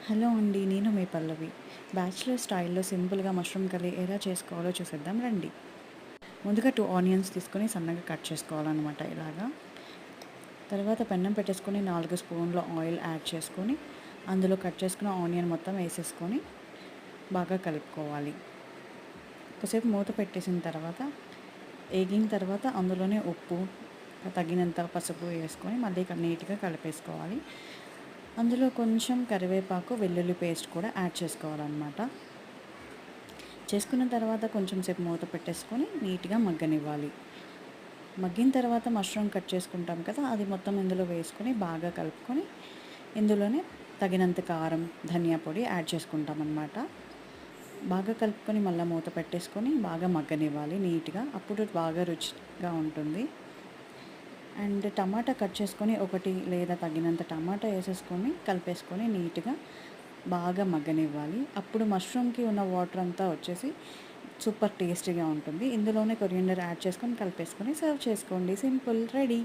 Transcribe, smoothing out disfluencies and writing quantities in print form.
Hello అండి. నేను మీ పల్లవి. Bachelor స్టైల్‌లో సింపుల్‌గా మష్రూమ్ కర్రీ ఎలా చేసుకోవాలో చూసేద్దాం రండి. ముందుగా 2 ఆనియన్స్ తీసుకొని సన్నగా కట్ చేసుకోవాలనమాట ఇలాగా. తర్వాత పెన్నం పెట్టేసుకొని 4 స్పూన్ల ఆయిల్ యాడ్ చేసుకొని, అందులో కట్ చేసుకున్న ఆనియన్ మొత్తం వేసేసుకొని బాగా కలుపుకోవాలి. కొద్దిసేపు మూత పెట్టేసిన తర్వాత, ఏగిన తర్వాత అందులోనే ఉప్పు, తగినంత పసుపు వేసుకొని మళ్ళీ నీట్‌గా కలిపేసుకోవాలి. అందులో కొంచెం కరివేపాకు, వెల్లుల్లి పేస్ట్ కూడా యాడ్ చేసుకోవాలన్నమాట. చేసుకున్న తర్వాత కొంచెం సేపు మూత పెట్టేసుకొని నీట్‌గా మగ్గనివ్వాలి. మగ్గిన తర్వాత మష్రూమ్ కట్ చేసుకుంటాం కదా! అది మొత్తం ఇందులో వేసుకొని బాగా కలుపుకొని, ఇందులోనే తగినంత కారం, ధనియా పొడి యాడ్ చేసుకుంటామన్నమాట. బాగా కలుపుకొని మళ్ళా మూత పెట్టేసుకొని బాగా మగ్గనివ్వాలి నీట్‌గా. అప్పుడు బాగా రుచిగా ఉంటుంది. అండ్ టమాటా కట్ చేసుకొని ఒకటి లేదా తగినంత టమాటా ఏసేసుకొని కలిపేసుకొని నీట్‌గా బాగా మగ్గనివ్వాలి. అప్పుడు మష్రూమ్‌కి ఉన్న వాటర్ అంతా వచ్చేసి సూపర్ టేస్టీగా ఉంటుంది. ఇందులోనే కొరియండర్ యాడ్ చేసుకొని కలిపేసుకొని సర్వ్ చేసుకోండి. Simple ready.